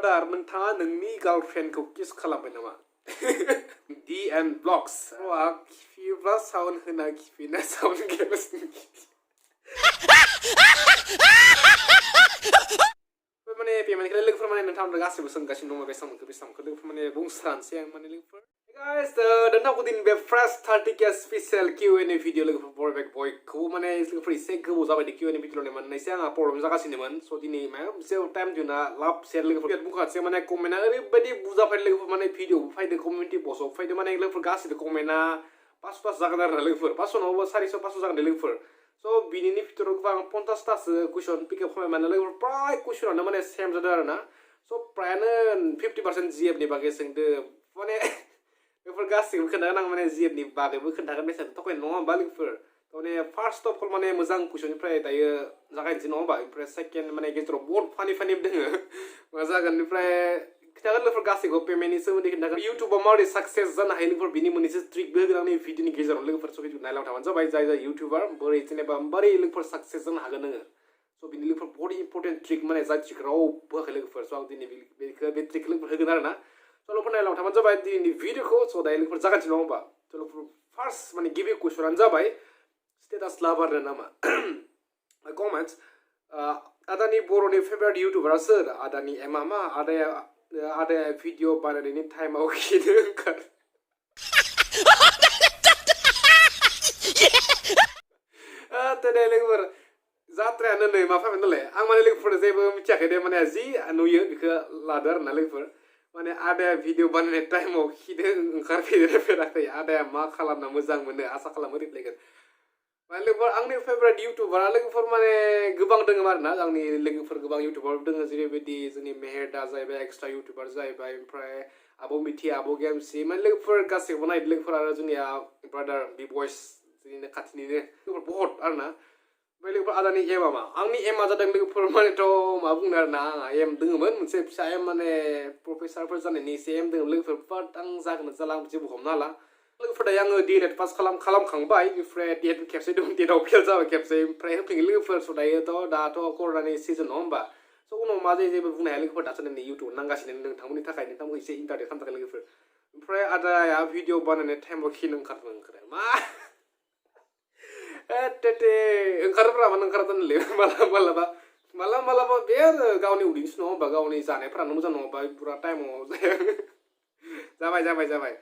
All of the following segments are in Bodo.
brother नोंथाङा नोंनि गार्लफ्रेन्डखौ किस खालामबाय नामा DN Vlogs खिफिब्ला साउन्ड होना खिफिना साउन्ड गैयालासिनो माने पेमेन्टखौ लोगोफोर माने नोंथांमोन गासैबो सोंगासिनो दङ बे सामखौ लोगोफोर माने बुंस्रानोसै आं माने लोगोफोर guys नोंथांखौ दिन बे first 30k special Q&A video लोगोफोर बरबेक बयखौबो माने लोगोफोर एसे गोबाव जाबाय Q&A भिडिअ मोननैसो आंहा प्रब्लेम जागासिनोमोन स दिनै माबा मोनसे टाइम दिहुनना लाभ शेयार लोगोफोर बुंखासै माने कमेन्टआ ओरैबायदि बुरजा फैदों लोगोफोर माने भिडिअबो फैदों कमिउनिटि पस्टआव फैदों माने लोगोफोर गासैबो कमेन्टआ 500 जागोन आरो लोगोफोर 500 नङाबा 400 500 जागोन लोगोफोर स बिनिनि भितराव गोबां 50तासो कुइसन पिकआप खालामबाय माने लोगोफोर प्राय कुइसनानो माने सेम जादों आरो ना स प्रायानो 50% GF नि बागै सोंदो माने लोगोफोर गासैबो खोन्थागोन आं माने GF नि बागैबो खोन्थागोन बेसाद थकाय नङा होमबा लोगोफोर माने फार्स्ट अफ अल माने मोजां कुइसननिफ्राय दायो जागायनोसै नङा होमबा ओमफ्राय सेकेन्ड माने गेजेराव बहुत फानि दोङो मा जागोन ओमफ्राय खोन्थागोन लोगोफोर गासैखौबो पेमेन्टनि सोमोन्दै खोन्थागोन इउटुबाव माबोरै साक्सेस जानो हायो लोगोफोर बिनि मोननैसो ट्रिकबो होगोन आंनि भिडिअनि गेजेराव लोगोफोर स भिडिअ नायलांबाय थाबानो जाबाय जाय इउटुबार बोरै जेनेबा बोरै लोगोफोर साक्सेस जानो हागोन नोङो स बिनि लोगोफोर बहुत इम्पर्टेन्ट ट्रिक माने जाय ट्रिक रावबो होआखै लोगोफोर स आं दिनै बे ट्रिकखौ लोगोफोर होगोन आरो ना स लोगोफोर नायलांबाय थाबानो जाबाय दिनैनि भिडिअखौ स दायो लोगोफोर जागासिनो नङा होमबा स लोगोफोर फार्स्ट माने गिबि कुइसनानो जाबाय स्टेटास लाभार नामा कमेन्ट्स आदानि बर'नि फेभरेट इउटुबारा सोर आदानि एमा मा आदाया भिडिअ बानायनायनि टाइमाव खिनो ओंखार दिनै लोगोफोर जात्रायानो नै मा फैबाय नालाय आं माने लोगोफोर जेबो मिथियाखै दे माने जि नुयो बेखौ लादो आरो ना लोगोफोर माने आदाया भिडिअ बानायनाय टाइमाव खिनो ओंखारफेराखै आदाया मा खालामना मोजां मोनो आसा खालामो रिप्लायगोन माने लोगोफोर आंनि फेभरेट इउटुबारा लोगोफोर माने गोबां दङ आरो ना आंनि लोगोफोर गोबां इउटुबार दङ जेरैबायदि जोंनि मेहेरदा जाहैबाय एक्सट्रा इउटुबार जाहैबाय ओमफ्राय आब' मिथि आब' गेमसि माने लोगोफोर गासैखौबो नायदो लोगोफोर आरो जोंनिया ब्रादार बि बयस जोंनिनो खाथिनिनो लोगोफोर बहुत आरो ना ओमफ्राय लोगोफोर आदानि एमआ मा आंनि एमआ जादों लोगोफोर मानेथ' मा बुंनो आरो ना आंहा एम दङमोन मोनसे फिसा एम माने प्रफेसारफोर जानायनि एसे एम दङ लोगोफोर बाट आं जागोन जाला आं जेबो हमनो हाला लोगोफोर दायो आङो DLED पास खालामखांबाय ओमफ्राय टेट खेबसे दं टेटआव फेल जाबाय खेबसे ओमफ्राय होफिनो लोगोफोर स दाथ' कर'नानि सिजन नङा होमबा स उनाव मा जायो जेबो बुंनो हाया लोगोफोर दासो नै इउटुब नांगासिनो नोंथांमोननि थाखाय नोंथांमोनखौ एसे इन्टारटेन खालामनो थाखाय लोगोफोर ओमफ्राय आदाया भिडिअ बानायनाय टाइमाव खिनो ओंखारो मा ओंखारोब्रा मानो ओंखारदोंलै मालाबा बे आरो गावनि उदैनिसो नङा होमबा गावनि जानायफोरानो मोजां नङाबा पुरा टाइमाव जाबाय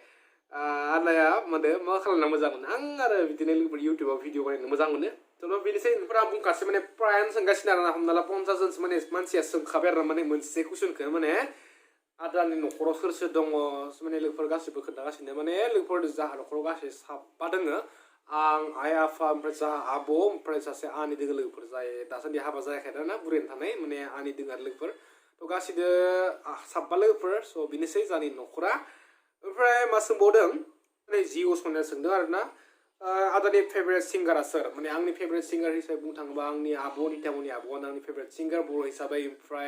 आदाया मा खालामना मोजां मोनो आं आरो बिदिनो लोगोफोर इउटुबाव भिडिअ बानायनो मोजां मोनो थ' बेनोसै नोंफोर आं बुंखासै माने प्रायानो सोंगासिनो आरो ना हमना ला 50 जनसो माने मानसिया सोंखाबाय आरो माने मोनसे कुइसनखौ माने आदानि न'खराव सोर दङ माने लोगोफोर गासैबो खोन्थागासिनो माने लोगोफोर जाहा न'खराव गासै 7 दोङो आं आइ आफा ओमफ्राय जाहा आब' ओमफ्राय सासे आनि दोङो लोगोफोर जाय दासान्दि हाबा जायाखै आरो ना बुरैनो थानाय माने आनि दोङो आरो लोगोफोर थ' गासैबो 7 लोगोफोर स बेनोसै जानि न'खरा ओमफ्राय मा सोंबावदों माने जिअ सनाया सोंदों आरो ना आदानि फेभरेट सिंगारा सोर माने आंनि फेभरेट सिंगार हिसाबै बुंनो थाङोबा आंनि आब' नितामनि आब'आनो आंनि फेभरेट सिंगार बर' हिसाबै ओमफ्राय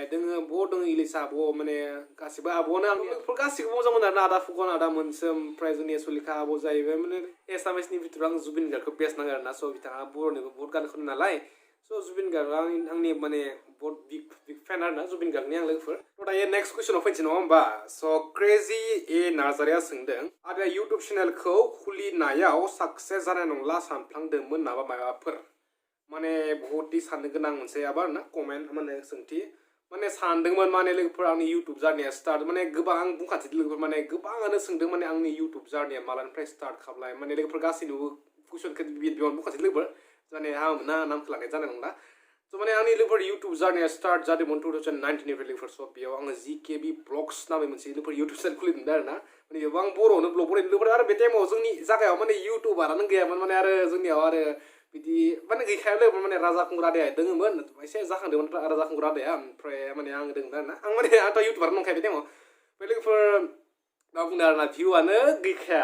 बहुत दङ इलिसा आब' माने गासिबो आब'आनो आं गासिबो मोजां मोनो आरो ना आदा फुकन आदा मोनसोम ओमफ्राय जोंनि सुलिखा आब' जाहैबाय माने एसामिसनि भितराव आं जुबिन गार्गखौ बेस्ट नाङो आरो ना स बिथाङा बर'निबो बहुत गान खनो नालाय स जुबिन गार्गआ आंनि माने बहुत बिग फेन आरो ना जुबिन गार्गनि आं लोगोफोर थ' दायो नेक्स्ट कुइसनाव फैनोसै नङा होमबा स क्रेजि ए नार्जारिया सोंदों आदाया इउटुब चेनेलखौ खुलिनायाव साक्सेस जानाय नंला सानफ्लांदोंमोन नामा माबाफोर माने बहुतै साननो गोनां मोनसे आबार ना कमेन्ट माने सोंथि माने सानदोंमोन माने लोगोफोर आंनि इउटुब जार्निया स्टार्ट माने गोबां आं बुंखासै लोगोफोर माने गोबाङानो सोंदों माने आंनि इउटुब जार्निया मालानिफ्राय स्टार्ट खालामलाय माने लोगोफोर गासैनोबो कुइसनखौ बेयावनो बुंखासै लोगोफोर जाने हामोना नामखौ लानाय जानाय नंला स माने आंनि लोगोफोर इउटुब जार्निया स्टार्ट जादोंमोन 2019 निफ्राय लोगोफोर स बेयाव आङो GKB ब्लग्स नामै मोनसे लोगोफोर इउटुब चेनेल खुलिदोंमोन आरो ना माने बेयाव आं बर'आवनो ब्लग बनायदों लोगोफोर आरो बे टाइमाव जोंनि जायगायाव माने इउटुबारानो गैयामोन माने आरो जोंनियाव आरो बिदि माने गैखाया लोगोफोर माने राजा खुंग्रा आदाया दोङोमोन एसे जाखांदोंमोन राजा खुंग्रा आदाया ओमफ्राय माने आं दोंमोन आरो ना आं माने आंथ' इउटुबार नंखाया बे टाइमाव ओमफ्राय लोगोफोर मा बुंदों आरो ना भिउआनो गैखाया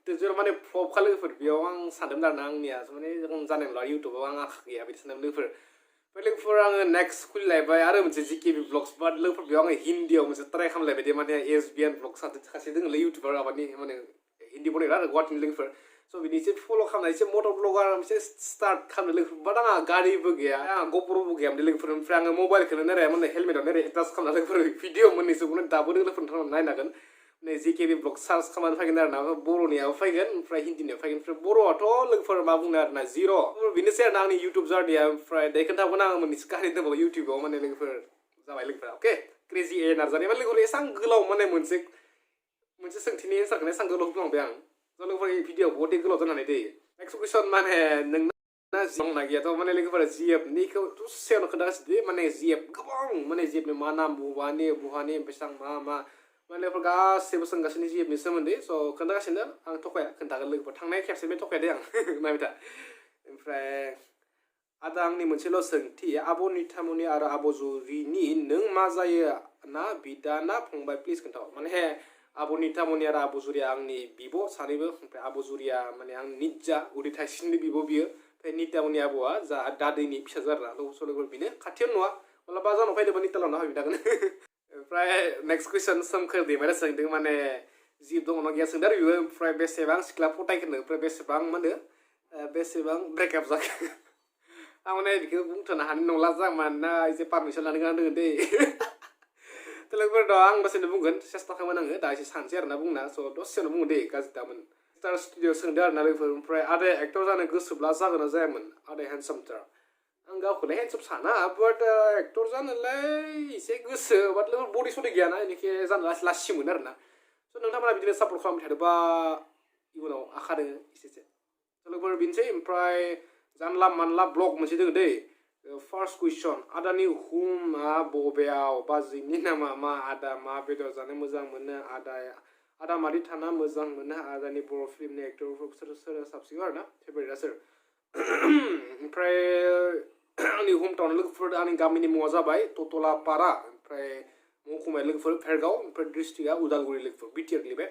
जेराव माने फ्लपखा लोगोफोर बेयाव आं सानदोंमोन आरो ना आंनिया माने जानाय नंला इउटुबाव आं आखा गैया बिदि सानदोंमोन लोगोफोर ओमफ्राय लोगोफोर आङो नेक्स्ट खुलिलायबाय आरो मोनसे GKB ब्लग्स बाट लोगोफोर बेयाव आङो हिन्दीयाव मोनसे ट्राइ खालामलायबाय दे माने SBN ब्लग सासे दोङोलै इउटुबार माबानि माने हिन्दी बनायग्रा आरो गुवाहाटीनि लोगोफोर so बिनि एसे फल' खालामनाय एसे मटर ब्लगार एसे स्टार्ट खालामनो लोगोफोर बाट आंहा गारिबो गैया आंहा ग'प्र'बो गैया लोगोफोर ओमफ्राय आङो मबाइलखौनो नायलाया माने हेलमेटाव नायलाया एटाच खालामना लोगोफोर भिडिअ मोननैसो दाबो लोगोफोर थांनानै नायनो हागोन नै जिकेबि ब्लग सार्च खालामनानै फैगोन आरो ना बर'नियाबो फैगोन ओमफ्राय हिन्दीनियाबो फैगोन ओमफ्राय बर'आथ' लोगोफोर मा बुंनो आरो ना जिर' बेनोसै आरो ना आंनि इउटुब जार्निया ओमफ्राय दायो खोन्थागोन आङो मोननैसो काहानि दंबावो इउटुबाव माने लोगोफोर जाबाय लोगोफोरा अके क्रेजि ए नार्जारि माने लोगोफोर एसां गोलाव माने मोनसे सोंथिनि एन्सारखौनो एसां गोलाव बुंलांबाय आं स' लोगोफोर भिडिअ बहुद गोलाव जानानै दै नेक्स्ट कुइसन माने नोंना दंना गैयाथ' माने लोगोफोरा जिएफनिखौ दसेयावनो खोन्थागासिनो माने जिएफ गोबां माने जिएफनि मा नाम बहानि बेसेबां मा माने लोगोफोर गासैबो सोंगासिनो जिएफनि सोमोन्दै स' खोन्थागासिनो आं थगाया खोन्थागोन लोगोफोर थांनाय खेबसे बे थगायदे आं नायबाय था ओमफ्राय आदा आंनि मोनसेल' सोंथि आब' निथामुनि आरो आब' जुरिनि नों मा जायो ना बिदा ना फंबाय प्लिज खोन्था माने आब' निथामुनि आरो आब' जुरिया आंनि बिब' सानैबो ओमफ्राय आब' जुरिया माने आं निजा उदै थाइसेनि बिब' बियो ओमफ्राय निथामुनि आब'आ जा दादैनि फिसाजो आरो ना लोगोफोर बेनो खाथियावनो नङा मालाबा जानाव फैदोंबा निथालावना फैबाय थागोन ओमफ्राय नेक्स्ट कुइसन सोमखोर दैमारिया सोंदों माने जिब दङ ना गैया सोंदों आरो बियो ओमफ्राय बेसेबां सिख्ला फटायखोनो ओमफ्राय बेसेबां मा होनो बेसेबां ब्रेकआप जाखो आं माने बेखौ बुंथ'नो हानाय नंला जा मानोना एसे पारमिसन लानो गोनां दङ दै लोगोफोर दं आं दसेनो बुंगोन सेस्था खालामगोन आङो दा एसे सानसै आरोना बुंना स' दसेनो बुङो दे गाज्रि दामोन स्टार स्टुडिअ सोंदों आरोना लोगोफोर ओमफ्राय आदाया एक्टर जानो गोसोब्ला जागोन ना जायामोन आदाया हेन्डसामथार आं गावखौलाय हेन्डसाम साना बाट एक्टर जानोलाय एसे गोसो बाट लोगोफोर बडि सडि गैयाना बेनिखाय जानो लासि मोनो आरोना स' नोंथांमोना बिदिनो सापर्ट खालामबाय थादोंबा इयुनाव आखा दङ एसेसो लोगोफोर बेनोसै ओमफ्राय जानला मानला ब्लग मोनसे दङ दै फार्स्ट कुइसन आदानि हुमआ बबेयाव बाजैनि नामा मा आदा मा बेदर जानो मोजां मोनो आदा मादि थाना मोजां मोनो आदानि बर' फिल्मनि एक्टरफोर सोर साबसिन आरोना फेभरेटआ सोर ओमफ्राय आंनि हम टाउन लोगोफोर आंनि गामिनि मुङा जाबाय ततलापारा ओमफ्राय महकुमाया लोगोफोर भेरगाव ओमफ्राय डिस्ट्रिक्टआ उदालगुरि लोगोफोर बिटिआर गोलैबाय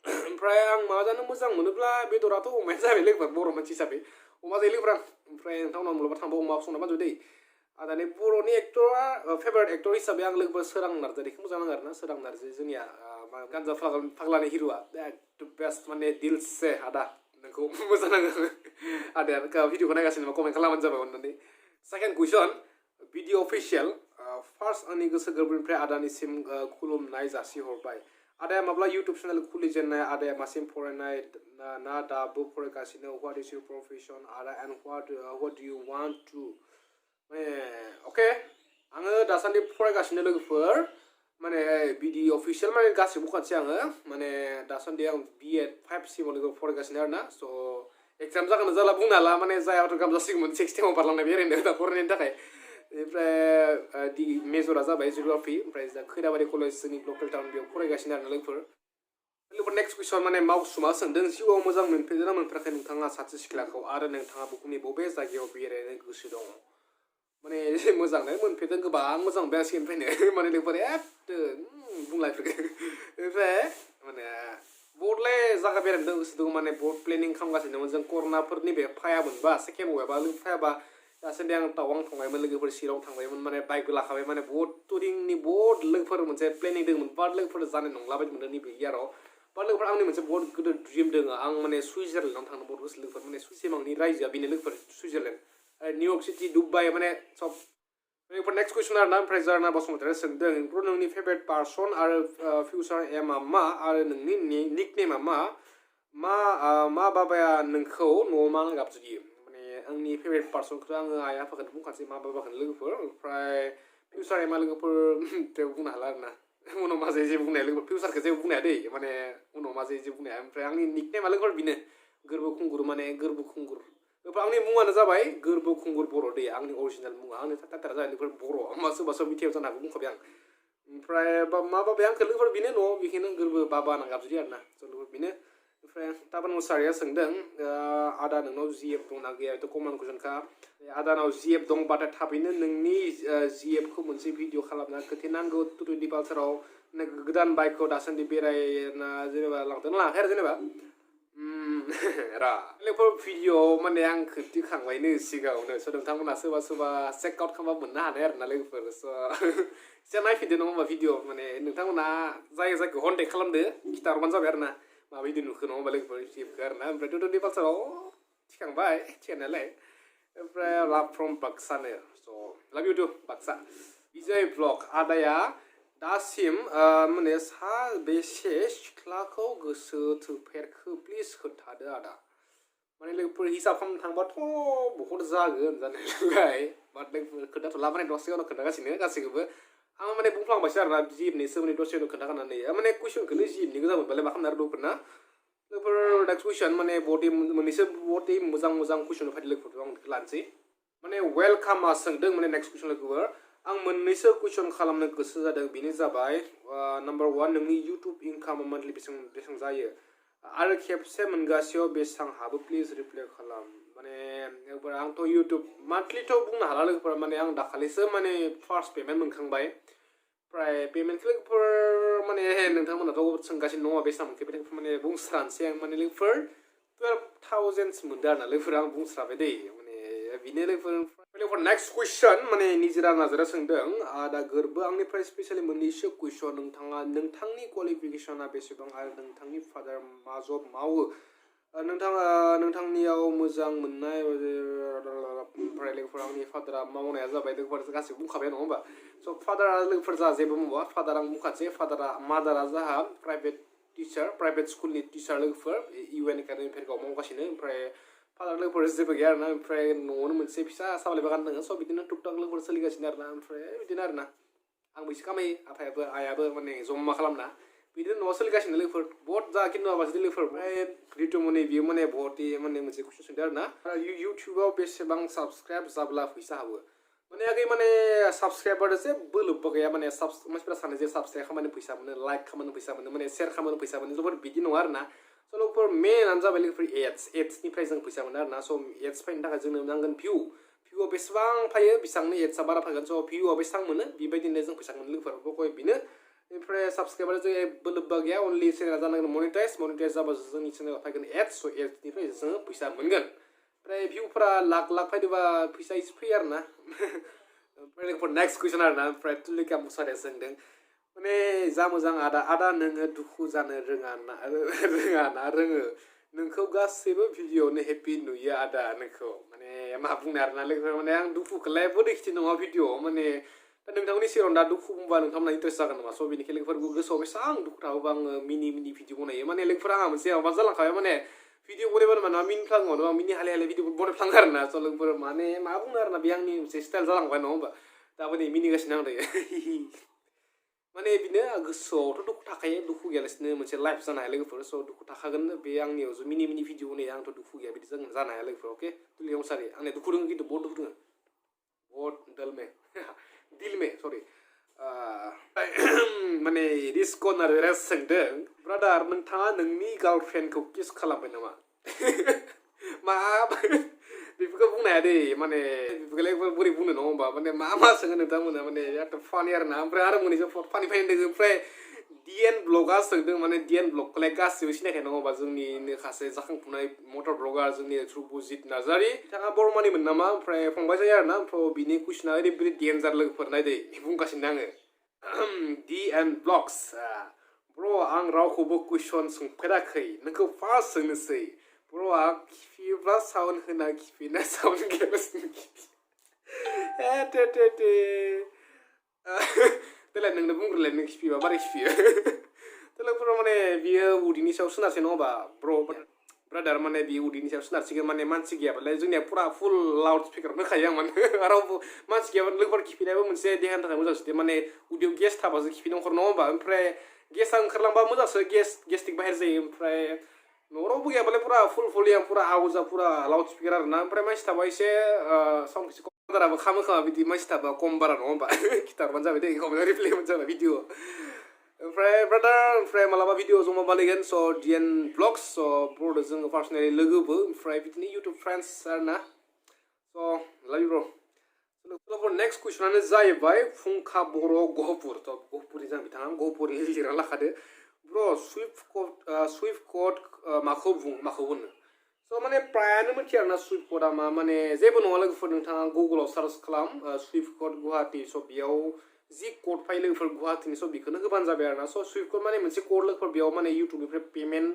ओमफ्राय आं मा जानो मोजां मोनोब्ला बेदराथ' अमायानो जाबाय लोगोफोर बर' मानसि हिसाबै अमा जायो लोगोफोर ओमफ्राय नोंथांमोनाव माब्लाबा थांबा अमा संना बाजु दै दानि बर'नि एक्टरा फेभरेट एक्टर हिसाबै आं लोगोफोर सोरां नार्जारिखौ मोजां नाङो आरोना सोरां नार्जारि जोंनिया गान्जा फाग्लानि हिर'आ द बेस्ट माने दिलसे आदा नोंखौ मोजां नाङो आदाया भिडिअखौ नायगासिनो कमेन्ट खालामबानो जाबाय अननानै सेकेन्ड कुइसन भिडिअ अफिसियेल फार्स्ट आंनि गोसो गोरबोनिफ्राय आदानिसिम खुलुमनाय जासिहरबाय आदाया माब्ला इउटुब चेनेल खुलिजेननाय आदाया मासिम फरायनाय ना दाबो फरायगासिनो व्हाट इज इउर प्रफेसन आदा एन्ड व्हाट डु इउ वान्ट टु माने अके आङो दासान्दि फरायगासिनो लोगोफोर माने बिदि अफिसियेल माने गासिबो बुंखानोसै आङो माने दासान्दि आं बिएड 5 सिमाव लोगो फरायगासिनो आरोना स' एक्जाम जागोन जाला बुंनो हाला माने जायाबाथ' गाहाम जासिगौमोन 16 बारलांनाय बे ओरैनो दा फरायनायनि थाखाय ओमफ्राय दि मेजरा जाबाय जिअ'ग्राफि ओमफ्राय दा खैराबारि कलेज जोंनि लकेल टाउन बेयाव फरायगासिनो आरोना लोगोफोर नेक्स्ट कुइसन माने मावसुमा सोंदों जिउआव मोजां मोनफेरदोंना मोनफेराखै नोंथाङा सासे सिख्लाखौ आरो नोंथाङा बुहुमनि बबे जायगायाव बेरायनो गोसो दङ माने मोजांनो मोनफेरदों गोबां मोजां मोनबाय आं सिगांनिफ्रायनो माने लोगोफोर एकदम बुंलायफोरखो ओमफ्राय माने बहुदलाय जायगा बेरायनो गोसो दङ माने बहुद प्लेनिं खालामगासिनो जों कर'नाफोरनि बे फायामोनबा सेकेन्ड वेबा फायाबा दासान्दि आं टावां थांबायमोन लोगोफोर शिलं थांबायमोन माने बाइकबो लाखाबाय माने बहुद टुरिंनि बहुद लोगोफोर मोनसे प्लेनिं दङमोन बाट लोगोफोर जानाय नंला बायदि मोनदों नैबे इयाराव बाट लोगोफोर आंनि मोनसे बहुद गिदिर ड्रिम दङ आं माने सुइजारलेण्डआव थांनो बहुद गोसो लोगोफोर माने सिमांनि रायजोआ बेनो लोगोफोर सुइजारलेण्ड निउयर्क सिटि दुबाइ माने सब लोगोफोर नेक्स्ट कुइसन आरोना ओमफ्राय जारना बसुमतारिया सोंदों ब्र' नोंनि फेभरेट पार्सन आरो फिउचार एमआ मा आरो नोंनि निक नेमा मा बाबाया नोंखौ न'आव मा गाबज्रियो आंनि फेभरेट पार्सनखौ आङो आइ आफाखौनो बुंखानोसै मा बाबाखौनो लोगोफोर ओमफ्राय फिउचार एमा लोगोफोर जेबो बुंनो हाला आरोना उनाव मा जायो जेबो बुंनाया लोगोफोर फिउचारखौ जेबो बुंनाया दै माने उनाव मा जायो जेबो बुंनाया ओमफ्राय आंनि निक नेमा लोगोफोर बेनो गोरबो खुंगुर माने गोरबो खुंगुर लोगोफोर आंनि मुङानो जाबाय गोरबो खुंगुर बर' दै आंनि अरिजिनेल मुङा आंनि टाइटेला जाबाय लोगोफोर बर' मा सोरबा सोरबा मिथियाव जानो हागौ बुंखाबाय आं ओमफ्राय मा बाबाया आंखौ लोगोफोर बेनो न'आव बेखौनो गोरबो बाबा होनना गाबज्रियो आरोना लोगोफोर बेनो ओमफ्राय ताबान मुसाहारिया सोंदों आदा नोंनाव जिएफ दंना गैया बेथ' कमन कुइसनखा आदानाव जिएफ दंबाथाय थाबैनो नोंनि जिएफखौ मोनसे भिडिअ खालामना खोन्थानांगौ टुटुदि पालसाराव गोदान बाइकखौ दासान्दि बेरायना जेनेबा लांदोंना लाङाखै आरो जेनेबा लोगोफोर भिडिअ माने आं खोन्थिखांबायनो सिगाङावनो स' नोंथांमोना सोरबा चेक आउट खालामबा मोननो हानाय आरोना लोगोफोर स' एसे नायफिनदो नङा होमबा भिडिअ माने नोंथांमोना जायगाखौ कन्टेक्ट खालामदो खिथाहरबानो जाबाय आरोना माबायदि नुखो नङा होमबा लोगोफोर जिबखौ आरोना ओमफ्राय टुटुलि पालसाराव थिखांबाय थिखांनायालाय ओमफ्राय लाभ फ्रम बाक्सानो स' लाभ इउ टु बाक्सा बिजय ब्लग आदाया दासिम माने साबेसे सिख्लाखौ गोसो थोफेरखो प्लिज खोन्थादो आदा माने लोगोफोर हिसाब खालामनो थांबाथ' बहुद जागोन जानायलाय बाट लोगोफोर खोन्थाथ'ला माने दसेयावनो खोन्थागासिनो गासैखौबो आं माने बुंफ्लांबायसो आरोना जिबनि सोमोन्दै दसेयावनो खोन्थाखानानै माने कुइसनखौनो जिबनि गोजा मोनबालाय मा खालामनो आरो लोगोफोर ना लोगोफोर नेक्स्ट कुइसन माने बहुद मोननैसो बहुद मोजां कुइसन फैदों लोगोफोर आं लानोसै माने वेलकामा सोंदों माने नेक्स्ट कुइसन लोगोफोर आं मोननैसो कुइसन खालामनो गोसो जादों बेनो जाबाय नाम्बार 1 नोंनि इउटुब इनकामा मान्थलि बेसेबां जायो आरो खेबसे मोनगासेयाव बेसेबां हाबो प्लिज रिप्लाइ खालाम माने लोगोफोर आंथ' इउटुब मान्थलिथ' बुंनो हाला लोगोफोर माने आं दाखालिसो माने फार्स्ट पेमेन्ट मोनखांबाय ओमफ्राय पेमेन्टखौ लोगोफोर माने नोंथांमोनाथ' सोंगासिनो दङ बेसेबां मोनखो माने बुंस्रानोसै आं माने लोगोफोर 12,000 मोनदों आरोना लोगोफोर आं बुंस्राबाय दै माने बिनो लोगोफोर नेक्स्ट कुइसन माने निजिरा नाजारा सोंदों आदा गोरबो आंनिफ्राय स्पेसियेलि मोननैसो कुइसन नोंथांनि क्वालिफिकेसना बेसेबां आरो नोंथांनि फादार मा जब मावो नोंथांनियाव मोजां मोननाय ओमफ्राय लोगोफोर आंनि फादारा मावनाया जाबाय लोगोफोर गासैबो बुंखाबाय नङा होमबा स' फादारा लोगोफोर जा जेबो मावा फादार आं बुंखानोसै मादारा जाहा प्राइभेट टिचार प्राइभेट स्कुलनि टिचार लोगोफोर UN एकाडेमि फेरगाव मावगासिनो ओमफ्राय फादार लोगोफोर जेबो गैया आरोना ओमफ्राय न'आवनो मोनसे फिसा साहा बागान दङ स' बिदिनो टुकटाक लोगोफोर सोलिगासिनो आरोना ओमफ्राय बिदिनो आरोना आंबो एसे खामायो आफायाबो आइयाबो माने जमा खालामना बिदिनो न'आव सोलिगासिनो लोगोफोर बहुत जा खिन्थु माबासो लोगोफोर ओमफ्राय रितुमनि बियो माने बहुत माने मोनसे कुइसन सोंदों आरोना इउटुबाव बेसेबां साबस्क्राइब जाब्ला फैसा हाबो माने आगै माने साबस्क्राइबार जेबो लोब्बा गैया माने मानसिफोरा सानो जे साबस्क्राइब खालामनो फैसा मोनो लाइक खालामनो फैसा मोनो माने शेयार खालामनो फैसा मोनो जोबोर बिदि नङा आरोना स' लोगोफोर मेनानो जाबाय लोगोफोर एड्सनिफ्राय जों फैसा मोनो आरोना स' एड्स फैनो थाखाय जोंनो नांगोन भिउआ बेसेबां फैयो बेसेबांनो एड्सआ बारा फैगोन स' भिउआ बेसेबां मोनो बेबायदिनो जों फैसा मोनो लोगोफोर बेनो ओमफ्राय साबस्क्राइबार जों जेबो लोब्बा गैया अनलि चेनेला जानांगोन मनिटाइज जाबासो जोंनि चेनेलाव फैगोन एड्स स' एड्सनिफ्राय जोङो फैसा मोनगोन ओमफ्राय भिउफोरा लाख फैदोंबा फैसा एसे फैयो आरोना ओमफ्राय लोगोफोर नेक्स्ट कुइसन आरोना ओमफ्राय तुलिका मुसारिया सोंदों माने जा मोजां आदा नोङो दुखु जानो रोङो नोंखौ गासैबो भिडिअ'आवनो हेपि नुयो आदा नोंखौ माने मा बुंनो आरोना लोगोफोर माने आं दुखुखौलाय बोरै खिथि नङा भिडिअ'आव माने दा नोंथांमोननि सिगाङाव दा दुखु बुंबा नोंथांमोना इन्टारेस्ट जागोन नामा स' बेनिखायनो लोगोफोरखौ गोसोआव बेसेबां दुखु थाबोबा आङो मिनि भिडिअ बनायो माने लोगोफोर आंहा मोनसे माबा जालांखाबाय माने भिडिअ बनायबानो माने मिनिफ्लाङो मिनि हाले भिडिअ बनायफ्लाङो आरोना स' लोगोफोर माने मा बुंनो आरोना बे आंनि मोनसे स्टाइल जालांबाय नङा होमबा दाबो नै मिनिगासिनो आं दायो माने बिनो गोसोआवथ' दुखु थाखायो दुखु गैयालासिनो मोनसे लाइफ जानो हाया लोगोफोर स' दुखु थाखागोन बे आंनियाव मिनि भिडिअ नै आंथ' दुखु गैया बिदि जानो हाया लोगोफोर अके तुलिका मुसारि आंनिया दुखु दङ खिन्थु बहुत दुखु दङ बहुत दिल में सरि माने रिस्कन आरो सोंदों ब्रादार नोंथाङा नोंनि गार्लफ्रेन्डखौ किस खालामबाय नामा मा बेफोरखौ बुंनो हाया दै माने बेफोरखौलाय बोरै बुंनो नङा होमबा माने मा सोङो नोंथांमोना माने बिराद फानि आरोना ओमफ्राय आरो मोननैसो फानि फैदों ओमफ्राय DN ब्लगा सोंदों माने DN ब्लगखौलाय गासिबो सिनायखायो नङा होमबा जोंनिनो सासे जाखांफुनाय मटर ब्लगार जोंनि ध्रुबजित नार्जारि बिथाङा बरमानिमोन नामा ओमफ्राय फंबाय जायो आरोना ओमफ्राय बिनि कुइसना ओरैबायदि डेन्जार लोगोफोर नायदै बुंगासिनो आङो DN ब्लग्स ब्र' आं रावखौबो कुइसन सोंफेराखै नोंखौ फार्स्ट सोंनोसै ब्र'आ खिफियोब्ला साउन्ड होना खिफिना साउन्ड गैयालासिनो खिफि देलाय नोंनो बुंग्रोलाय नों खिफियोबा मारै खिफियो लोगोफोरा माने बियो उदैनि सायाव सोनारसै नङा होमबा ब्रादार माने बियो उदैनि सायाव सोनारसिगोन माने मानसि गैयाबालाय जोंनिया फुरा फुल लाउड स्पिकार होखायो आं माने रावबो मानसि गैयाबा लोगोफोर खिफिनायाबो मोनसे देहानि थाखाय मोजांसो माने उदैयाव गेस थाबासो खिफिनो ओंखारो नङा होमबा ओमफ्राय गेसा ओंखारलांबा मोजांसो गेस्टिक बाहेर जायो ओमफ्राय न'रावबो गैयाबालाय फुरा फुल भलियाम फुरा आवाजा फुरा लाउड स्पिकार आरोना ओमफ्राय मानसि थाबा एसे साउन्ड एसे खम बाराबो खामो खोमा बिदि मानसि थाबा खम बारा नङा होमबा खिथाहरबानो जाबाय दै कमेन्टआव रिप्लाय होबानो जाबाय भिडिअ ओमफ्राय ब्रादार ओमफ्राय मालाबा भिडिअ जमा बानायगोन स' DN ब्लग्स स' ब्र'दो जोङो पार्सनेलि लोगोबो ओमफ्राय बिदिनो इउटुब फ्रेन्ड्स आरोना स' लाभ इउ ब्र' नेक्स्ट कुइसनानो जाहैबाय फुंखा बर' गहपुर थ' गहपुरनि जां बिथाङा गहपुरनि लिरना लाखादो ब्र' सुइफ्ट कड माखौ होनो स' माने प्रायानो मिथिया आरोना सुइफ्ट क'डा मा माने जेबो नङा लोगोफोर नोंथाङा गुगोलाव सार्च खालाम सुइफ्ट कड गुवाहाटि स' बेयाव जि कड फाइल लोगोफोर गुवाहाटिनि स' बेखौनो होबानो जाबाय आरोना स' सुइफ्ट कड माने मोनसे कड लोगोफोर बेयाव माने इउटुबनिफ्राय पेमेन्ट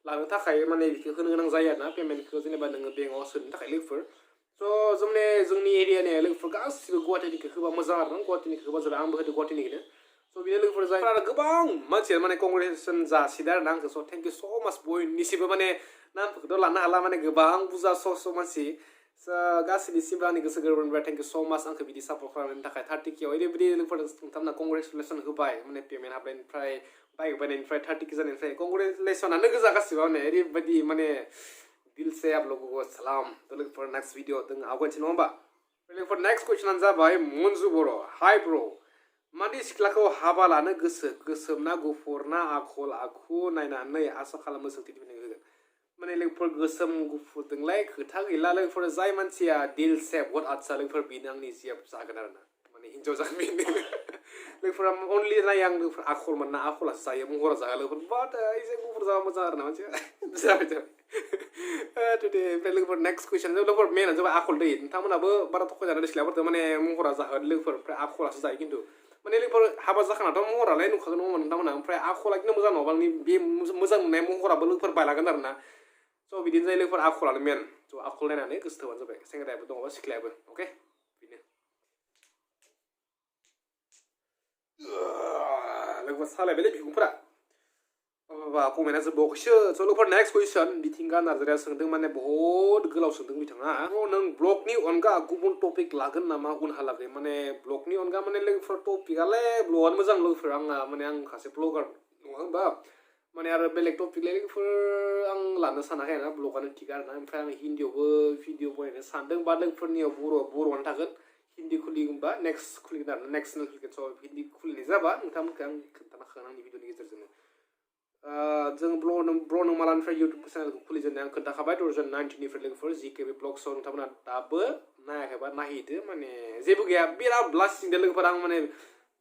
लानो थाखाय माने बिखौ होनो गोनां जायो आरोना पेमेन्टखौ जेनेबा नोङो बेंकआव सोनो थाखाय लोगोफोर स' जोंनि एरियानि लोगोफोर गासिबो गुवाहाटीनिखौ होबा मोजां आरोना गुवाहाटीनिखौ होबा जाबाय आंबो होदो गुवाहाटीनिखौनो स' बिदिनो लोगोफोर जायफोरा गोबां मानसिया माने कंग्रेचुलेसन जासिदों आरोना आंखौ स' थेंक इउ स' माच बयनिसिमबो माने नामफोरखौथ' लानो हाला माने गोबां बुरजा स' मानसि गासैनिसिमबो आंनि गोसो गोरबोनिफ्राय थेंक इउ स' माच आंखौ बिदि सापर्ट खालामनायनि थाखाय 30K आव ओरैबायदि लोगोफोर नोंथांमोना कंग्रेचुलेसन होबाय माने पेमेन्ट हाबनायनिफ्राय बाइक बायनायनिफ्राय 30K जानायनिफ्राय कंग्रेचुलेसनानो गोजा गासिबो माने ओरैबायदि माने दिल से आप लोगों को सलाम तो लोगोफोर नेक्स्ट भिडिअ जों आवगायनोसै नङा होमबा लोगोफोर नेक्स्ट कुइसनानो जाबाय मन्जु बर' हाय ब्र' मादि सिख्लाखौ हाबा लानो गोसोम ना गुफुर ना आखल आखु नायनानै आसा खालामो सोंथि दिहुननो होगोन माने लोगोफोर गोसोम गुफुरजोंलाय खोथा गैला लोगोफोर जाय मानसिया दिल से बहुत आतसा लोगोफोर बेनो आंनि जिया जागोन आरोना माने हिन्जाव जागोन बेनो लोगोफोरा अनलि नायो आं लोगोफोर आखल मोनना आखलासो जायो महरा जाया लोगोफोर बाट एसे गुफुर जाबा मोजां आरोना मानसिया जाबाय टुडे ओमफ्राय लोगोफोर नेक्स्ट कुइसन लोगोफोर मेनानो जाबाय आखल दै नोंथांमोनाबो बारा थगायजानो सिख्लाफोरजों माने महरा जागोन लोगोफोर ओमफ्राय आखलासो जायो खिन्थु माने लोगोफोर हाबा जाखानाथ' महरालाय नुखागोन नङा नोंथांमोना ओमफ्राय आखला खिन्थु मोजां नङाबा आंनि बे मोजां नुनाय महराबो लोगोफोर बायलांगोन आरोना स' बिदिनो जायो लोगोफोर आखलानो मेन स' आखल नायनानै गोसो थोबानो जाबाय सेंग्रायाबो दङबा सिख्लायाबो अके बेनो लोगोफोर सालायबायलै बिखुंफोरा माबा कमेन्टआ जोबबावाखैसो स' लोगोफोर नेक्स्ट कुइसन बिथिंगा नार्जारिया सोंदों माने बहुद गोलाव सोंदों बिथाङा नों ब्लगनि अनगा गुबुन टपिक लागोन नामा उनहालागै माने ब्लगनि अनगा माने लोगोफोर टपिकआलाय ब्लगआनो मोजां लोगोफोर आंना माने आं सासे ब्लगार नङा होमबा माने आरो बेलेग टपिकलाय लोगोफोर आं लानो सानाखै आरोना ब्लगानो थिग आरोना ओमफ्राय आं हिन्दीयावबो भिडिअ बनायनो सानदों बा लोगोफोरनियाव बर'आनो थागोन हिन्दी खुलिगोनबा नेक्स्ट खुलिगोन आरो नेक्स्ट चेनेल खुलिगोन स' हिन्दी खुलिनाय जाबा नोंथांमोनखौ आं खोन्थानो हागोन आंनि भिडिअनि गेजेरजोंनो जों ब्र' नों मालानिफ्राय इउटुब चेनेलखौ खुलिजेननाय आं खोन्थाखाबाय 2019निफ्राय लोगोफोर जिकेबि ब्लग्सआव नोंथांमोना दाबो नायाखैबा नायहैदो माने जेबो गैया बिराद लासिंदो लोगोफोर आं माने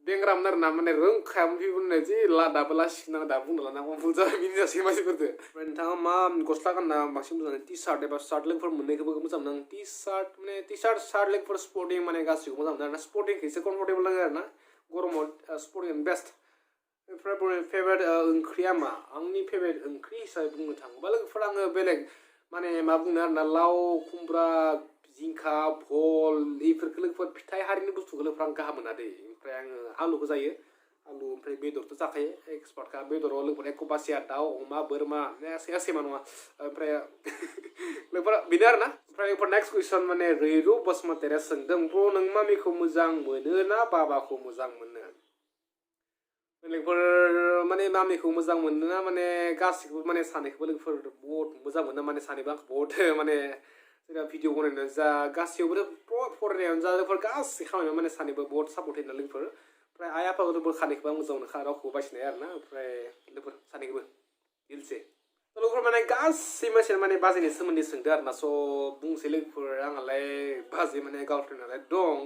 बेंग्रामोन आरोना माने रोंखायामोन बुंनाय जि दाबो लासिंना दाबो बुंनो लाना भुल जाबाय बिनि जासै मानसिफोरदो ओमफ्राय नोंथाङा मा गस्ला गानना बांसिन मोजां टि सार्ट एबा सार्ट लोगोफोर मोननैखौबो मोजां मोनो आं टि सार्ट सार्ट लोगोफोर स्पर्टिं माने गासिखौबो मोजां मोनो आरोना स्पर्टिंखौ एसे कम्फर्टेबल नाङो आरोना गरमाव स्पर्टिं बेस्ट ओमफ्राय फेभरेट ओंख्रिया मा आंनि फेभरेट ओंख्रि हिसाबै बुंनो थाङोबा लोगोफोर आङो बेलेग माने मा बुंनो आरोना लाव खुमब्रा जिंखा भल बेफोरखौ लोगोफोर फिथाइ हारिनि बुस्थुखौ लोगोफोर आं गाहाम मोना दै ओमफ्राय आङो आलुखौ जायो आलु ओमफ्राय बेदरथ' जाखायो एक्सपार्टखा बेदराव लोगोफोर एख' बासिया दाउ अमा बोरमा सैमा नङा ओमफ्राय लोगोफोर बेनो आरोना ओमफ्राय लोगोफोर नेक्स्ट कुइसन माने रैरु बसुमतारिया सोंदों ब्र' नों मामिखौ मोजां मोनो ना बाबाखौ मोजां मोनो लोगोफोर माने मामिखौ मोजां मोनो ना माने गासिखौबो माने सानैखौबो लोगोफोर बहुत मोजां मोनो माने सानैबो आंखौ बहुत माने जोंना भिडिअ बनायनो जा गासैयावबो फरायनायावनो जा लोगोफोर गासै खामानियाव माने सानैबो बहुत सापर्ट होयो लोगोफोर ओमफ्राय आइ आफाखौबो खानैखौबो आं मोजां मोनखा रावखौबो बासिनाय आरोना ओमफ्राय लोगोफोर सानैखौबो दिलसे लोगोफोर माने गासै मानसियानो माने बाजैनि सोमोन्दै सोंदों आरोना स' बुंसै लोगोफोर आंहालाय बाजै माने गार्लफ्रेन्ड नालाय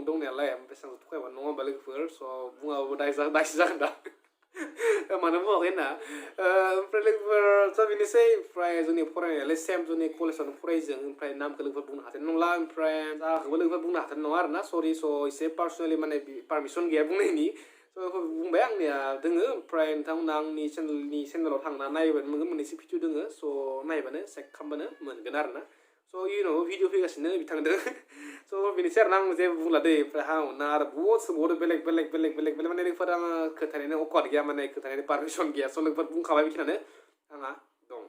दंनायालाय ओमफ्राय बेसेबां थगायबा नङा होमबा लोगोफोर स' बुङाबाबो दायसो जागोन दा मानो बुङाखै होनना ओमफ्राय लोगोफोर स' बेनोसै ओमफ्राय जोंनि फरायनायालाय सेम जोंनि कलेजावनो फरायो जों ओमफ्राय नामखौ लोगोफोर बुंनो हाथार नंला ओमफ्राय जाखौबो लोगोफोर बुंनो हाथार नङा आरोना सरि स' एसे पार्सनेलि माने पारमिसन गैया बुंनायनि स' बुंबाय आंनिया दोङो ओमफ्राय नोंथांमोना आंनि चेनेलाव थांना नायबानो मोनगोन मोननैसो भिडिअ दोङो स' नायबानो चेक खालामबानो मोनगोन आरोना स' इयुनावबो भिडिअ फैगासिनो बिथांदों स' बेनोसै आरोना आं जेबो बुंला दै ओमफ्राय ना आरो बहुत सोंबावदों बेलेग माने लोगोफोर आङो खोथानायनि अकवार्ड गैया माने खोथानायनि पारमिसन गैया स' लोगोफोर बुंखाबाय बेखिनियानो आंहा दं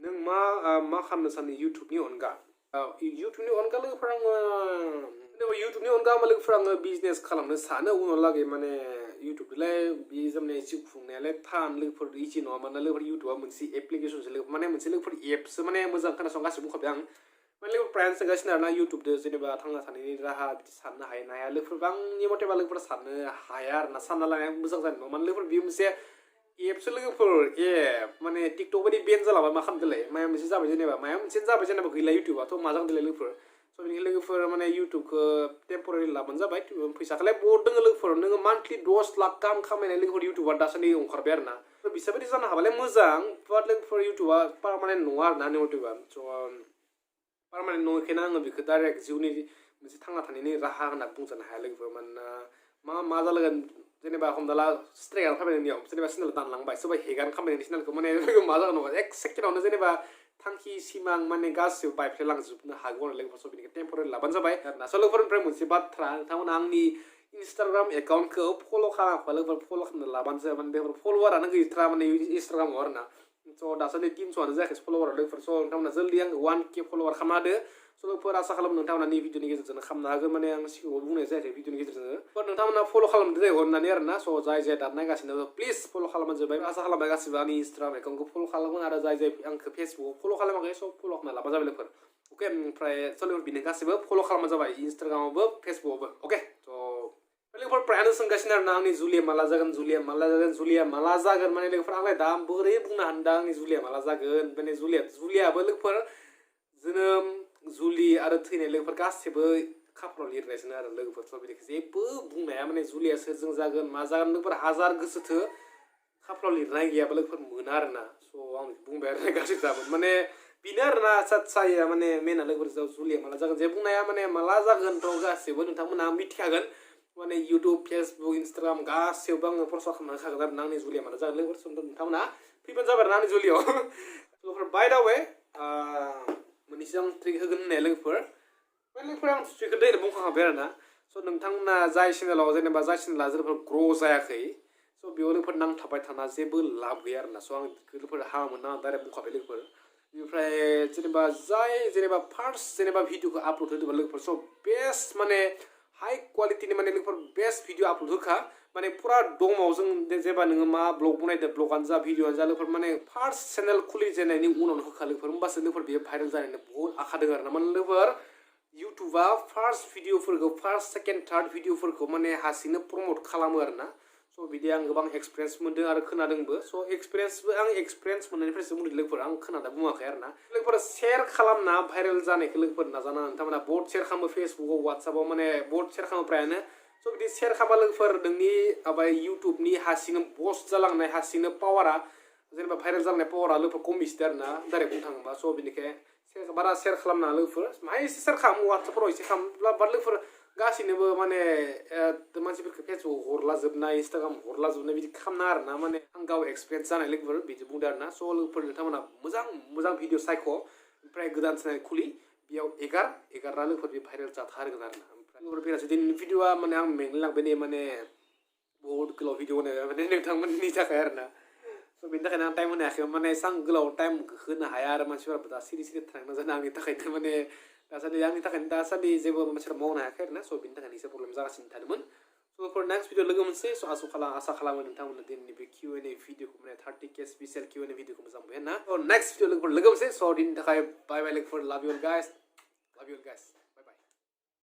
नों मा खालामनो सानो इउटुबनि अनगा इउटुबनि अनगा लोगोफोर आङो इउटुबनि अनगा लोगोफोर आङो बिजनेस खालामनो सानो उनावलागै माने इउटुबलाय बे माने जिउ खुंनायालाय थान लोगोफोर इजि नङा मानोना लोगोफोर इउटुबा मोनसे एप्लिकेसनसो लोगोफोर माने मोनसे लोगोफोर एपसो माने मोजां खोनासं गासिबो बुंखाबाय आं माने लोगोफोर प्रायानो सोंगासिनो आरोना इउटुबदो जेनेबा थांना थानायनि राहा बिदि साननो हायो ना हाया लोगोफोर आंनि मथेबा लोगोफोर साननो हाया आरोना सानना लानाया मोजां जानाय नङा माने लोगोफोर बेयो मोनसे एपसो लोगोफोर एप माने टिकटक बायदि बेन जालाबा मा खालामदोलाय माया मोनसे जाबाय जेनेबा माया मोनसे जाबाय जेनेबा गैला इउटुबाथ' मा जागोनलाय लोगोफोर स' बेनिखायनो लोगोफोर माने इउटुबखौ टेम्परारि लाबानो जाबाय फैसाखौलाय बहुत दङ लोगोफोर नोङो मान्थलि 10 लाख गाहाम खामायनाय लोगोफोर इउटुबार दासान्दि ओंखारबाय आरोना बिसाबायदि जानो हाबालाय मोजां बाट लोगोफोर इउटुबा पारमानेन्ट नङा आरोना आंनि मथेबा स' पारमानेन्ट नङैखायनो आङो बेखौ डाइरेक्ट जिउनि मोनसे थांना थानायनि राहा होनना बुंजानो हाया लोगोफोर मानोना मा जालागोन जेनेबा हमना ला स्ट्राइकार खालामनायनियाव जेनेबा चेनेल दानलांबाय सोरबा हेगार खालामनायनि चेनेलखौ माने मा जागोन नङा एक सेकेन्डआवनो जेनेबा थांखि सिमां माने गासिबो बायफ्लेलांजोबनो हागौ आरो लोगोफोर स' बेनिखायनो टेम्परारि लाबानो जाबाय आरोना स' लोगोफोरनिफ्राय मोनसे बाथ्रा नोंथांमोना आंनि इन्स्टाग्राम एकाउन्टखौ फल' खालामाखै लोगोफोर फल' खालामना लाबानो जाबाय माने बेफोर फल'वारानो गैथारा माने इन्स्टाग्रामाव आरोना स' दासान्दि 300आनो जायाखै फल'वारा लोगोफोर स' नोंथांमोना जल्दि आंखौ 1K फल'वार खालामना होदो स' लोगोफोर आसा खालामो नोंथांमोना नै भिडिअनि गेजेरजोंनो खालामनो हागोन माने आं सिगाङाव बुंनाय जायाखै भिडिअनि गेजेरजों नोंथांमोना फल' खालामदो दे अननानै आरोना स' जाय जाय दा नायगासिनो प्लिज फल' खालामबानो जाबाय आसा खालामबाय गासिबो आंनि इन्स्टाग्राम एकाउन्टखौ फल' खालामगोन आरो जाय जाय आंखौ फेसबुकआव फल' खालामाखै स' फल' खालामना लाबा जाबाय लोगोफोर अके ओमफ्राय स' लोगोफोर बिनो गासिबो फल' खालामबानो जाबाय इन्स्टाग्रामावबो फेसबुकआवबो अके स' लोगोफोर प्रायानो सोंगासिनो आरोना आंनि जुलिया माला जागोन जुलिया माला जागोन जुलिया माला जागोन माने लोगोफोर आंलाय दा बोरै बुंनो हानो दा आंनि जुलिया माला जागोन माने जुलियाबो लोगोफोर जोनोम जुलि आरो थैनाय लोगोफोर गासिबो खाफालाव लिरनायसोनो आरो लोगोफोर स' बिदिखौ जेबो बुंनाया माने जुलिया सोरजों जागोन मा जागोन लोगोफोर हाजार गोसोथो खाफालाव लिरनाय गैयाबा लोगोफोर मोना आरोना स' आं बुंबाय आरो गाज्रि जागोन माने बेनो आरोना साया माने मेना लोगोफोर जुलिया माला जागोन जे बुंनाया माने माला जागोनथ' गासिबो नोंथांमोना मिथिखागोन माने इउटुब फेसबुक इन्स्टाग्राम गासैयावबो आङो प्रसार खालामना होखागोन आरो ना आंनि जुलिया माला जागोन लोगोफोर नोंथांमोना फैबानो जाबाय आरो ना आंनि जुलियाव लोगोफोर बाय दा वे मोननैसो आं ट्रिक होगोन होननाया लोगोफोर आं ट्रिकखौ दैनो बुंखांखाबाय आरो ना स' नोंथांमोना जाय चेनेलाव जेनेबा जाय चेनेला जेनेबा ग्र' जायाखै स' बेयाव लोगोफोर नांथाबबाय थाना जेबो लाब गैया आरोना स' आं लोगोफोर हामोन ना डाइरेक्ट बुंखाबाय लोगोफोर बेनिफ्राय जेनेबा जाय जेनेबा फार्स्ट जेनेबा भिडिअखौ आपल'ड होदोंबा लोगोफोर स' बेस्ट माने हाई क्वालिटिनि माने लोगोफोर बेस्ट भिडिअ आपल'ड होखा माने फुरा दमाव जों जेनेबा नोङो मा ब्लग बनायदो ब्लगानो जा भिडिअआनो जा लोगोफोर माने फार्स्ट चेनेल खुलिजेननायनि उनावनो होखा लोगोफोर होमबासो लोगोफोर बेयो भाइरेल जानायनि बहुत आखा दङ आरोना माने लोगोफोर इउटुबा फार्स्ट भिडिअफोरखौ फार्स्ट सेकेन्ड थार्ड भिडिअफोरखौ माने हारसिंनो प्रमट खालामो आरोना स' बिदि आं गोबां एक्सपिरियेन्स मोनदों आरो खोनादोंबो स' आं एक्सपिरियेन्स मोननायनिफ्रायसो बुंदों लोगोफोर आं खोनादा बुङाखै आरोना लोगोफोर सेयार खालामना भाइरेल जानायखौ लोगोफोर नाजाना नोंथांमोना बहुत सेयार खालामो फेसबुकआव वाट्सएपआव माने बहुत सेयार खालामो प्रायानो स' बिदि सेयार खालामबा लोगोफोर नोंनि माबा इउटुबनि हारसिंनो बस्ट जालांनाय हारसिंनो पावारा जेनेबा भाइरेल जालांनाय पावारा लोगोफोर खमिसिदो आरोना डाइरेक्ट बुंनो थाङोबा स' बेनिखायनो बारा सेयार खालामना लोगोफोर माहाय एसे सेयार खालामो वाट्सएपफोराव एसे खालामब्ला बाट लोगोफोर गासैनोबो माने मानसिफोरखौ फेसबुक हरलाजोबनाय इन्स्टाग्राम हरलाजोबनाय बिदि खालामना आरोना माने आं गाव एक्सपिरियेन्स जानाय लोगोफोर बिदि बुंदों आरोना स' लोगोफोर नोंथांमोना मोजां भिडिअ सायख' ओमफ्राय गोदान चेनेल खुलि बेयाव एगारना लोगोफोर बे भाइरेल जाथारगोन आरोना ओमफ्राय लोगोफोर बेरासै दिनैनि भिडिअआ माने आं मेंलांबाय नै माने बहुत गोलाव भिडिअ होनाया माने नोंथांमोननि थाखाय आरोना स' बेनि थाखायनो आं टाइम होनो हायाखै माने एसेबां गोलाव टाइम होनो हाया आरो मानसिफोराबो दा सिरि थांनो जानो आंनि थाखायनो माने दासान्दि जेबो मानसिफोरा मावनो हायाखै आरोना स' बेनि थाखायनो एसे प्रब्लेम जागासिनो थादोंमोन स' फर नेक्स्ट भिडिअ लोगो मोनसै स' आसा खालामो नोंथांमोननो दिनैनि बे Q&A भिडिअखौ माने 30K स्पेसियेल Q&A भिडिअखौ मोजां मोनबाय ना स' नेक्स्ट भिडिअ लोगोफोर लोगो मोनसै स' दिनैनि थाखाय बाय लोगोफोर लाभ इउ गाइस